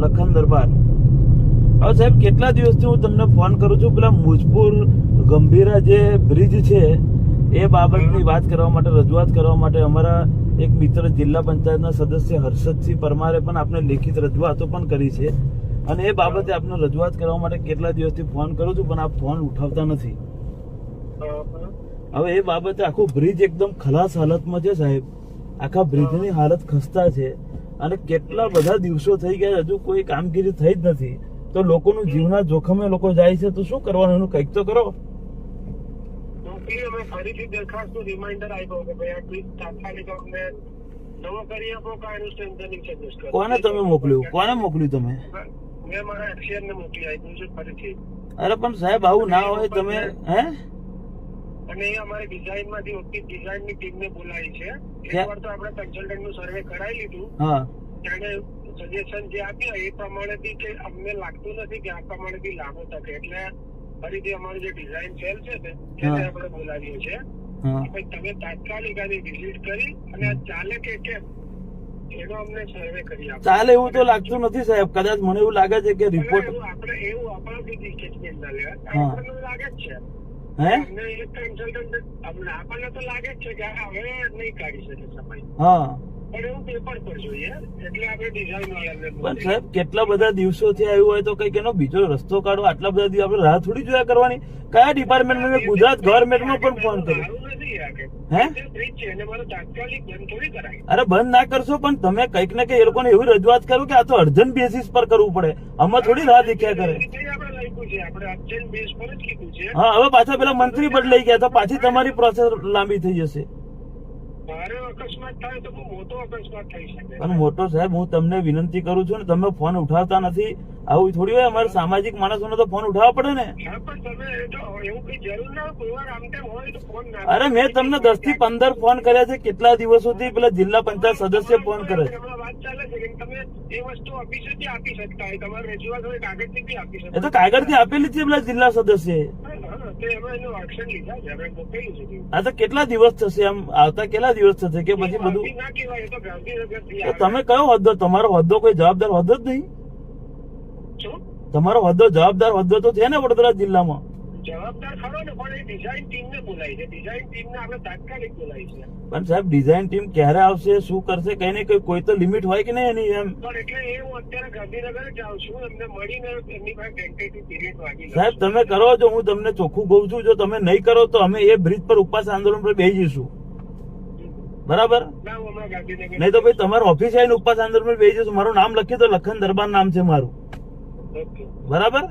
લખન દરબાર. હવે સાહેબ કેટલા દિવસથી હું તમને ફોન કરું છું, પેલા મુજપુર ગંભીરા જે બ્રિજ છે એ બાબતની વાત કરવા માટે, રજૂઆત કરવા માટે અમારા એક મિત્ર જિલ્લા પંચાયતના સદસ્ય હર્ષદસિંહ પરમારે પણ આપણે લેખિત રજૂઆતો પણ કરી છે, અને એ બાબતે આપણે રજૂઆત કરવા માટે કેટલા દિવસથી ફોન કરું છું પણ આપ ફોન ઉઠાવતા નથી. હવે એ બાબતે આખું બ્રિજ એકદમ ખલાસ હાલતમાં છે સાહેબ, આખા બ્રિજની હાલત ખસ્તા છે, અને કેટલા બધા દિવસો થઈ ગયા હજુ કોઈ કામગીરી થઈ જ નથી. તો લોકોનું જીવના જોખમે લોકો જાય છે, તો શું કરવાનું, એનું કંઈક તો કરો. ફરીથી દરખાસ્તનું રિમાઇન્ડર આપ્યો કે ભાઈ આ ટ્વીટ તાત્કાલિક અમને નવો કરી આપો કે એનું સ્ટ્રેન્થનિંગ સજેસ્ટ કરો. કોને તમે મોકલ્યું, કોને મોકલ્યું તમે? મેં મારા એક્સિયન ને મોકલી આપ્યું છે ફરીથી. અરે પણ સાહેબ આવું ના હોય, તમે હે અને એ અમારી ડિઝાઇન માંથી ઓછી ડિઝાઇન ની ટીમ ને બોલાવી છે. એકવાર તો આપણે કન્સલ્ટન્ટ નું સર્વે કરાવી લીધું, હા, તેને સજેશન જે આપ્યા એ પ્રમાણે બી કે અમને લાગતું નથી કે આ પ્રમાણે બી લાગુ શકે, એટલે ફરીથી અમારું જે ડિઝાઇન સેલ છે ને એને આપણે બોલાવીએ છીએ. તમે તાત્કાલિક આની વિઝિટ કરી અને આ ચાલે કે કેમ એનો અમને સર્વે કરી આપો. ચાલે એવું તો લાગતું નથી સાહેબ, કદાચ મને એવું લાગે છે કે રિપોર્ટ આપણે એવું આપણાથી સ્ટેટમેન્ટ ના લેવા, આપણને લાગે જ છે હે અમને એક કન્સલ્ટન્ટ આપણને તો લાગે જ છે કે હવે નહીં કાઢી શકે સમય, હા, પણ એવું પેપર પર જોઈએ એટલે આપણે ડિઝાઇન વાળાને પણ સાહેબ કેટલા બધા દિવસોથી આવ્યું હોય તો કઈક એનો બીજો રસ્તો કાઢો. આટલા બધા દિવસ આપણે રાહ થોડી જોયા કરવાની. કયા ડિપાર્ટમેન્ટ, ગુજરાત ગવર્મેન્ટમાં પણ ફોન કર્યો હે? અરે બંધ ના કરશો, પણ તમે કઈક ને કઈક એ લોકોને એવી રજૂઆત કરો કે આ તો અર્જન્ટ બેસિસ પર કરવું પડે, આમાં થોડી રાહ દેખ્યા કરે. હા, હવે પાછા પેલા મંત્રી બદલાઈ ગયા તો પાછી તમારી પ્રોસેસ લાંબી થઈ જશે. પણ મોટો સાહેબ હું તમને વિનંતી કરું છું ને, તમે ફોન ઉઠાવતા નથી, આવું થોડી હોય. અમારે સામાજિક માણસોને તો ફોન ઉઠાવવા પડે ને. અરે મેં તમને 10 થી 15 ફોન કર્યા છે, કેટલા દિવસોથી પેલા જિલ્લા પંચાયત સદસ્ય ફોન કરે છે. એ તો કાગળ થી આપેલી છે પેલા જિલ્લા સદસ્ય. આ તો કેટલા દિવસ થશે, આમ આવતા કેટલા દિવસ થશે કે પછી બધું તમે કયો હોદ્દો, તમારો હોદ્દો કોઈ જવાબદાર હોદ્દો જ નહીં. તમારો હોદ્દો જવાબદાર હોદ્દો તો છે ને વડોદરા જિલ્લામાં. જવાબદાર ખરો ને, પણ એ ડિઝાઇન ટીમ ને બોલાવી છે, ડિઝાઇન ટીમ ને આપણે તાત્કાલિક બોલાવી છે. પણ સાહેબ ડિઝાઇન ટીમ ક્યારે આવશે, શું કરશે, કઈ ને કોઈ તો લિમિટ હોય કે નહીં એની એમ. પણ એટલે એ હું અત્યારે ગાંધીનગર જ આવું છું, એમને મળીને એમની પાસે ટેન્ટેટિવ પીરિયડ માંગી લઉં. સાહેબ તમે કરો છો, હું તમને ચોખ્ખું કહું છું, જો તમે નહીં કરો તો અમે એ બ્રિજ પર ઉપવાસ આંદોલન પર બેસી જઈશું. બરાબર? નહીં તો ભાઈ તમારી ઓફિસ આવીને ઉપવાસ આંદોલન પર બેસી જઈશું. મારું નામ લખી દો, લખન દરબાર નામ છે મારું. બરાબર?